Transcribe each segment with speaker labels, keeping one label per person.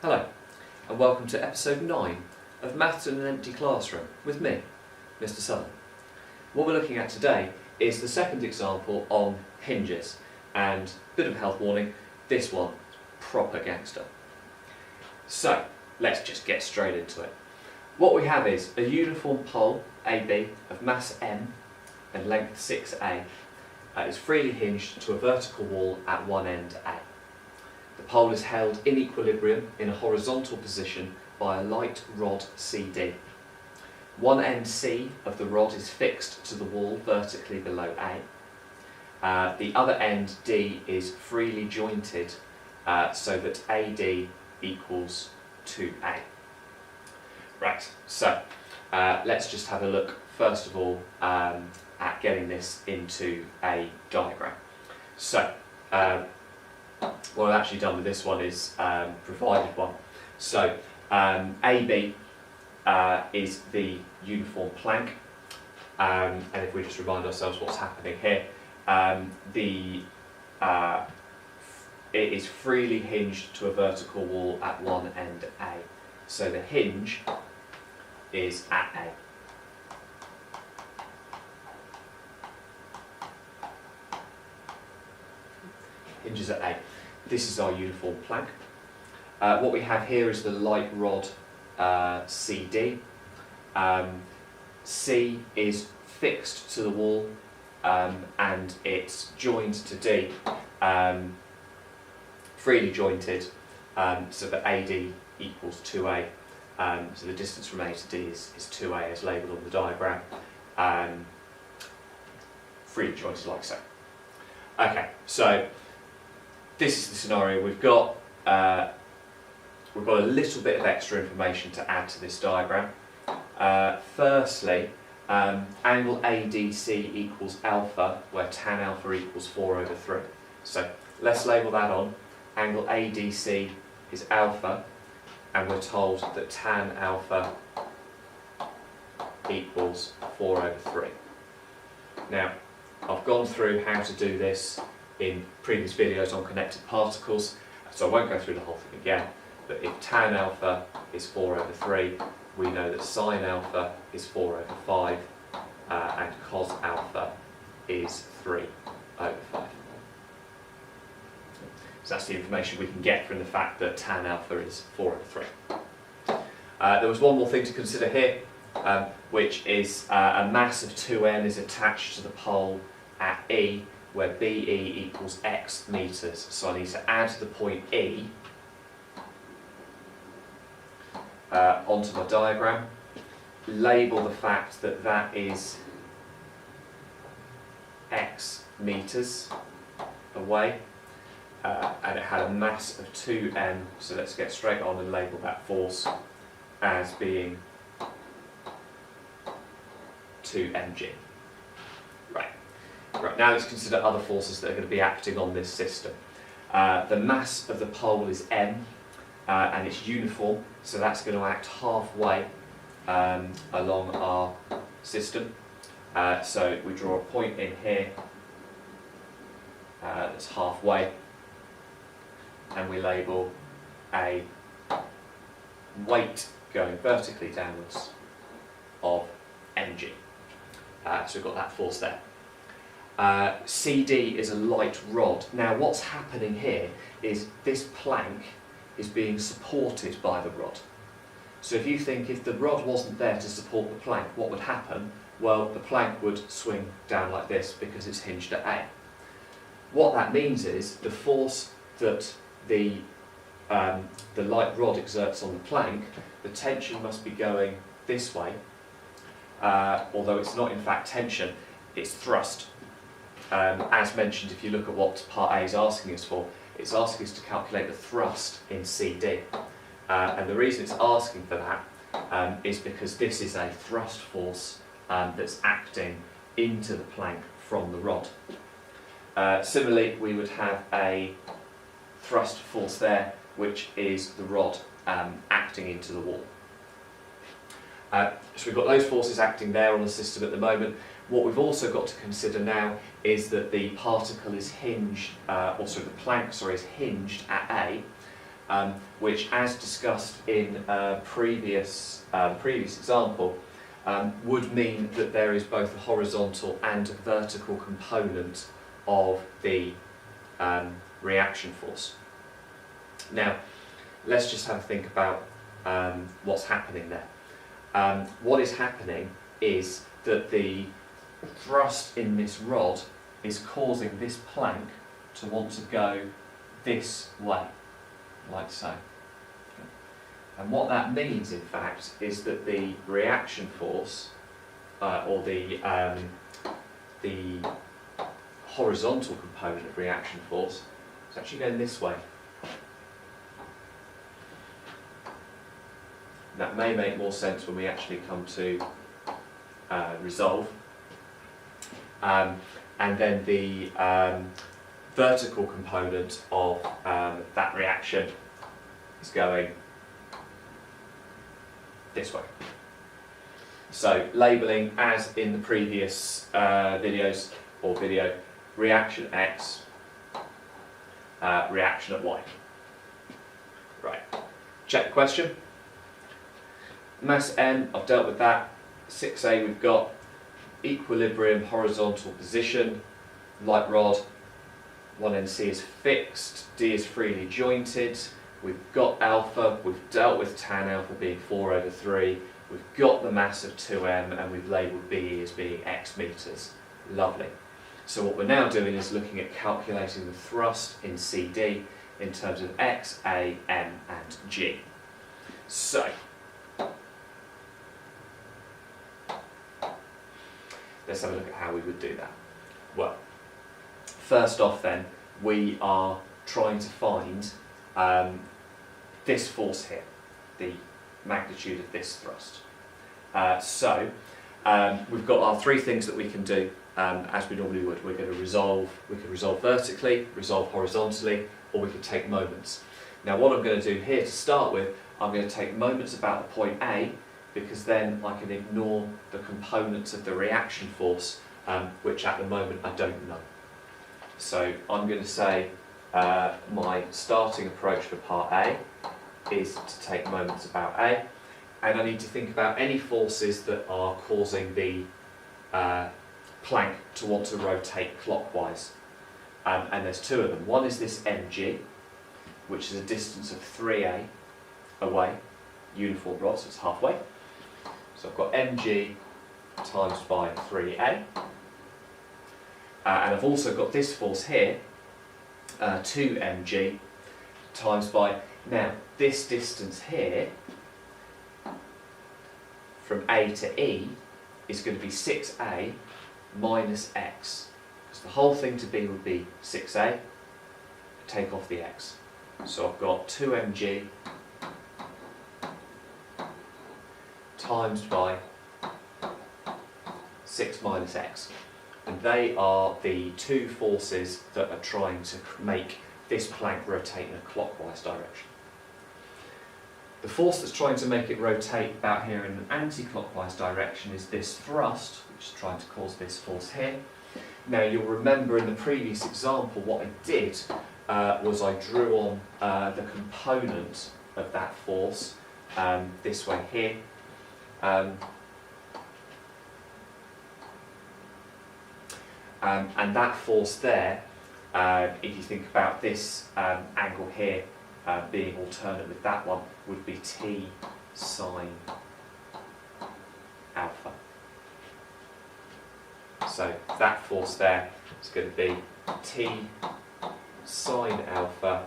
Speaker 1: Hello, and welcome to episode 9 of Maths in an Empty Classroom with me, Mr. Southern. What we're looking at today is the second example on hinges, and bit of a health warning, this one, proper gangster. So, let's just get straight into it. What we have is a uniform pole, AB, of mass M and length 6A, is freely hinged to a vertical wall at one end A. The pole is held in equilibrium in a horizontal position by a light rod CD. One end C of the rod is fixed to the wall vertically below A. The other end D is freely jointed so that AD equals 2A. Right, so let's just have a look first of all at getting this into a diagram. So, what I've actually done with this one is provided one. So AB is the uniform plank, and if we just remind ourselves what's happening here, it is freely hinged to a vertical wall at one end A. So the hinge is at A. Hinges at A. This is our uniform plank. What we have here is the light rod CD. C is fixed to the wall and it's joined to D, freely jointed, so that AD equals 2A. So the distance from A to D is 2A as labelled on the diagram. Freely jointed like so. Okay, so this is the scenario we've got. We've got a little bit of extra information to add to this diagram. Firstly, angle ADC equals alpha, where tan alpha equals 4/3. So let's label that on. Angle ADC is alpha, and we're told that tan alpha equals 4/3. Now, I've gone through how to do this in previous videos on connected particles, so I won't go through the whole thing again, but if tan alpha is 4/3, we know that sine alpha is 4/5, and cos alpha is 3/5. So that's the information we can get from the fact that tan alpha is 4/3. There was one more thing to consider here, which is a mass of 2n is attached to the pole at E, where BE equals x metres. So I need to add the point E onto my diagram, label the fact that that is x metres away, and it had a mass of 2m, so let's get straight on and label that force as being 2mg. Right, now let's consider other forces that are going to be acting on this system. The mass of the pole is m, and it's uniform, so that's going to act halfway along our system. So we draw a point in here that's halfway, and we label a weight going vertically downwards of mg. So we've got that force there. CD is a light rod. Now what's happening here is this plank is being supported by the rod. So if you think if the rod wasn't there to support the plank, what would happen? Well, the plank would swing down like this because it's hinged at A. What that means is the force that the light rod exerts on the plank, the tension must be going this way, although it's not in fact tension, it's thrust. As mentioned, if you look at what part A is asking us for, it's asking us to calculate the thrust in CD. And the reason it's asking for that is because this is a thrust force that's acting into the plank from the rod. Similarly, we would have a thrust force there, which is the rod acting into the wall. So we've got those forces acting there on the system at the moment. What we've also got to consider now is that the particle is hinged, the plank, is hinged at A, which, as discussed in a previous example, would mean that there is both a horizontal and a vertical component of the reaction force. Now, let's just have a think about what's happening there. What is happening is that the thrust in this rod is causing this plank to want to go this way, like so. And what that means, in fact, is that the reaction force, or the horizontal component of reaction force, is actually going this way. That may make more sense when we actually come to resolve. And then the vertical component of that reaction is going this way. So labelling, as in the previous videos or video, reaction X, reaction at Y. Right, check the question. Mass M, I've dealt with that. 6A, we've got equilibrium, horizontal position, light rod, 1NC is fixed, D is freely jointed, we've got alpha, we've dealt with tan alpha being 4/3, we've got the mass of 2m, and we've labelled BE as being x meters. Lovely. So what we're now doing is looking at calculating the thrust in CD in terms of x, A, M and G. So, let's have a look at how we would do that. Well, first off then, we are trying to find this force here, the magnitude of this thrust. So we've got our three things that we can do as we normally would. We're going to resolve, we can resolve vertically, resolve horizontally, or we could take moments. Now what I'm going to do here to start with, I'm going to take moments about the point A, because then I can ignore the components of the reaction force, which at the moment I don't know. So I'm going to say my starting approach for part A is to take moments about A, and I need to think about any forces that are causing the plank to want to rotate clockwise. And there's two of them. One is this mg, which is a distance of 3a away, uniform rod, so it's halfway. So I've got mg times by 3a. And I've also got this force here, 2mg times by, now this distance here, from A to E, is going to be 6a minus x. Because the whole thing to B would be 6a, take off the x. So I've got 2mg times by 6 minus x. And they are the two forces that are trying to make this plank rotate in a clockwise direction. The force that's trying to make it rotate about here in an anti-clockwise direction is this thrust, which is trying to cause this force here. Now you'll remember in the previous example what I did was I drew on the component of that force this way here. And that force there, if you think about this angle here being alternate with that one, would be T sine alpha. So that force there is going to be T sine alpha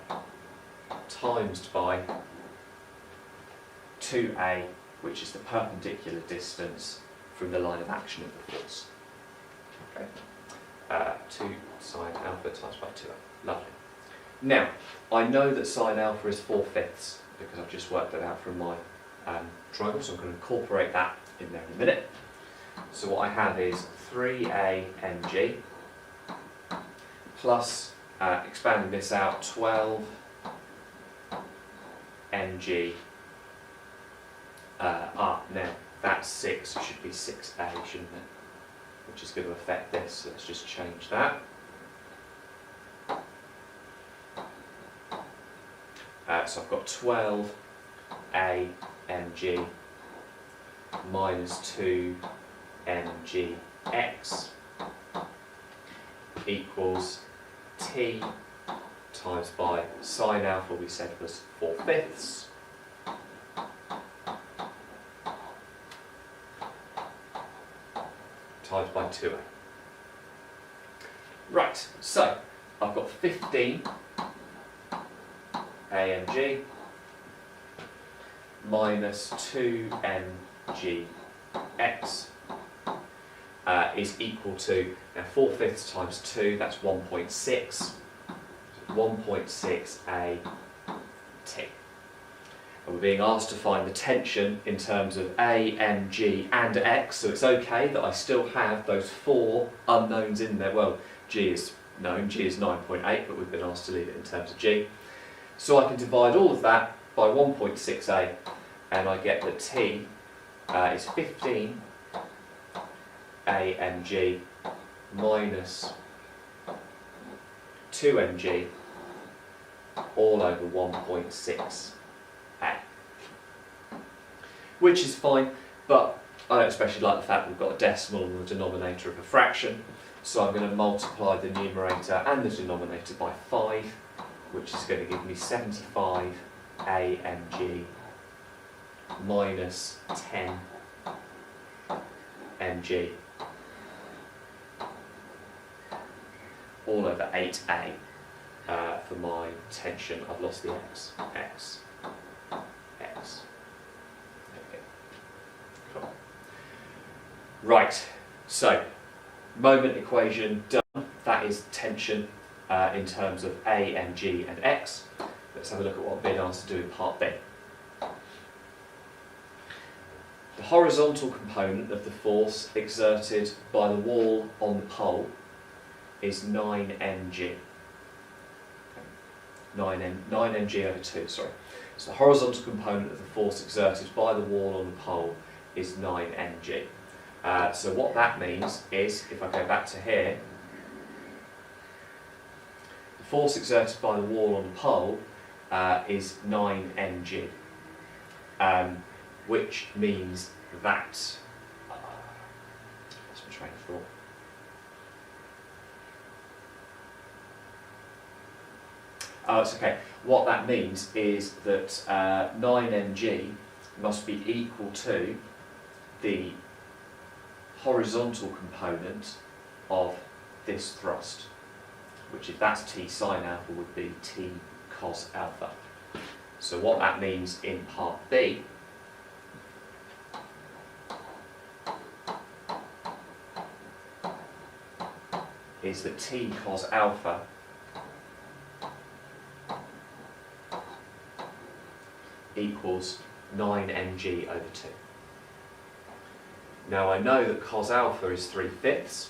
Speaker 1: times by 2a, which is the perpendicular distance from the line of action of the force. Okay. 2 sine alpha times by 2a. Lovely. Now, I know that sine alpha is 4/5 because I've just worked that out from my triangle, so I'm going to incorporate that in there in a minute. So what I have is 3a mg plus, expanding this out, 12 mg. Now that's 6, it should be 6a, shouldn't it? Which is going to affect this, so let's just change that. So I've got 12 A mg minus 2 mgx equals t times by sine alpha we said was 4/5 times by 2a. Right, so I've got 15 AMG minus 2 mgx is equal to, now 4/5 times 2, that's 1.6, 1.6 a t. And we're being asked to find the tension in terms of A, M, G and X, so it's okay that I still have those 4 unknowns in there. Well, G is known, G is 9.8, but we've been asked to leave it in terms of G. So I can divide all of that by 1.6a, and I get that T is 15 AMG minus 2 mg all over 1.6a. Which is fine, but I don't especially like the fact that we've got a decimal in the denominator of a fraction, so I'm going to multiply the numerator and the denominator by 5, which is going to give me 75 AMG minus 10 mg all over 8a for my tension. I've lost the x. X. X. There we go. Cool. Right, so moment equation done. That is tension in terms of A, M, G and X. Let's have a look at what I've been asked to do in part B. The horizontal component of the force exerted by the wall on the pole is 9 mg. 9 mg over 2, sorry. So the horizontal component of the force exerted by the wall on the pole is 9 mg. So what that means is, if I go back to here, the force exerted by the wall on the pole is 9 mg, which means that, that's my train of thought. Oh, it's okay. What that means is that 9 mg must be equal to the horizontal component of this thrust, which if that's t sine alpha would be t cos alpha. So what that means in part B is that t cos alpha equals 9 mg over 2. Now I know that cos alpha is 3/5,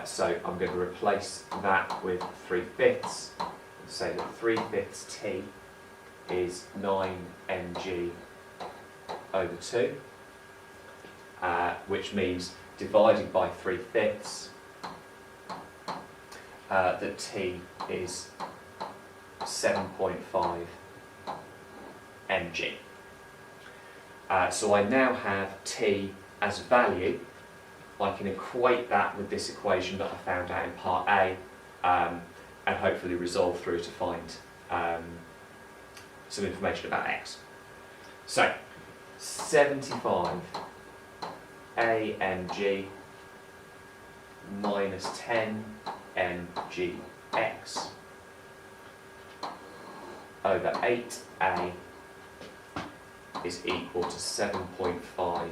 Speaker 1: so I'm going to replace that with 3/5 and say that 3/5 t is 9 mg over 2, which means divided by 3/5 that t is 7.5 mg. So I now have t as a value. I can equate that with this equation that I found out in part A, and hopefully resolve through to find some information about x. So 75 AMG minus 10 mgx over 8a is equal to 7.5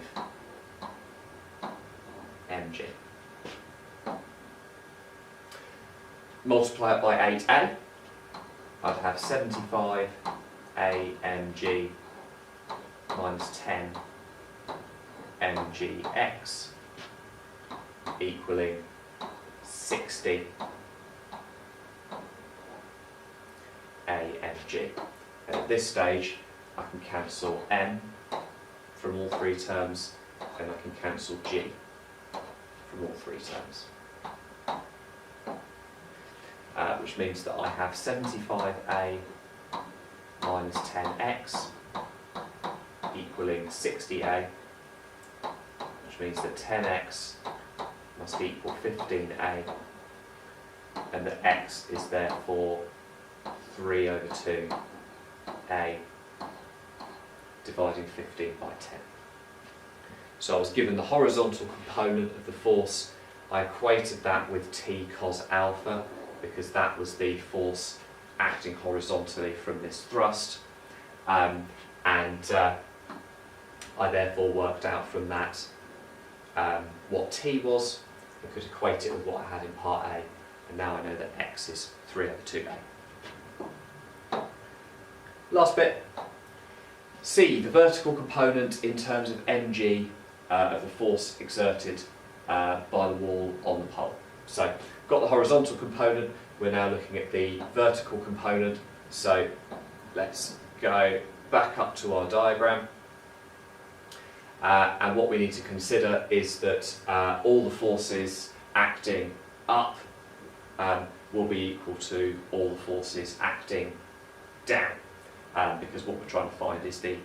Speaker 1: mg. Multiply it by 8a, I'd have 75 AMG minus 10 mgx equaling 60 AMG. And at this stage I can cancel m from all 3 terms, and I can cancel g from all 3 terms. Which means that I have 75a minus 10x equaling 60a, which means that 10x must equal 15a, and that x is therefore 3 over 2a dividing 15 by 10. So I was given the horizontal component of the force. I equated that with T cos alpha because that was the force acting horizontally from this thrust, and I therefore worked out from that what T was. I could equate it with what I had in part A, and now I know that x is 3 over 2a. Last bit. C, the vertical component in terms of mg of the force exerted by the wall on the pole. So, got the horizontal component, we're now looking at the vertical component. So, let's go back up to our diagram. And what we need to consider is that all the forces acting up will be equal to all the forces acting down, because what we're trying to find is the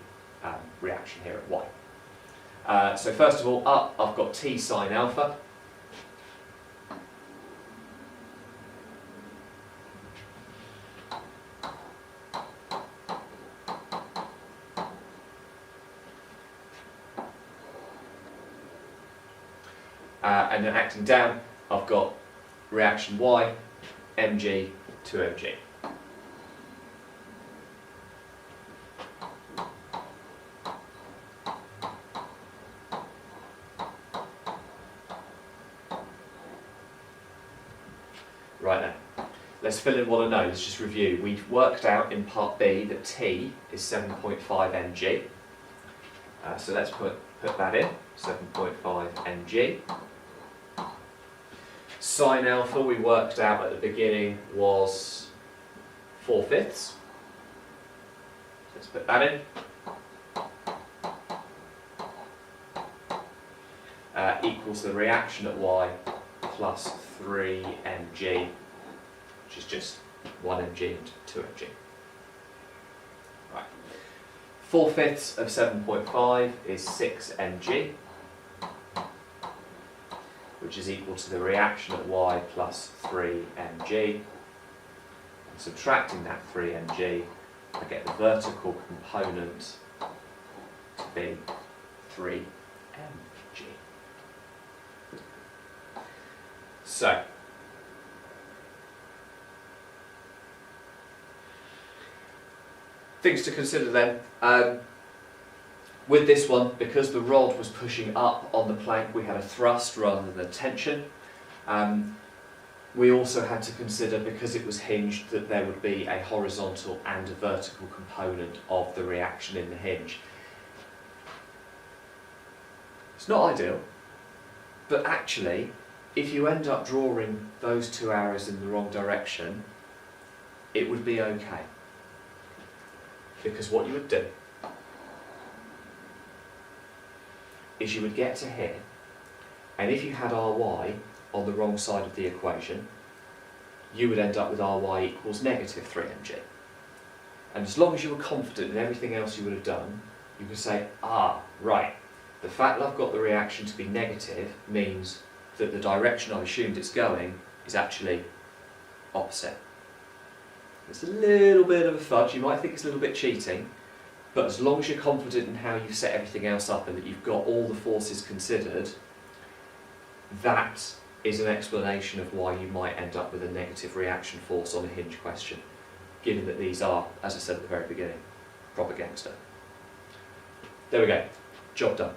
Speaker 1: reaction here at y. So first of all, up I've got T sine alpha. And then acting down, I've got reaction y, mg to mg. Right now, let's fill in what I know. Let's just review. We've worked out in part B that T is 7.5 mg. So let's put that in, 7.5 mg. Sine alpha we worked out at the beginning was 4/5. Let's put that in. Equals the reaction at y plus 3 mg, which is just 1 mg and 2 mg. Right. 4/5 of 7.5 is 6 mg, which is equal to the reaction at y plus 3 mg. And subtracting that 3 mg, I get the vertical component to be 3 mg. So, things to consider then. With this one, because the rod was pushing up on the plank, we had a thrust rather than a tension. We also had to consider, because it was hinged, that there would be a horizontal and a vertical component of the reaction in the hinge. It's not ideal, but actually, if you end up drawing those two arrows in the wrong direction, it would be okay. Because what you would do is you would get to here, and if you had Ry on the wrong side of the equation, you would end up with Ry equals negative 3 mg. And as long as you were confident in everything else you would have done, you could say, right, the fact that I've got the reaction to be negative means that the direction I've assumed it's going is actually opposite. It's a little bit of a fudge, you might think it's a little bit cheating, but as long as you're confident in how you've set everything else up and that you've got all the forces considered, that is an explanation of why you might end up with a negative reaction force on a hinge question, given that these are, as I said at the very beginning, proper gangster. There we go, job done.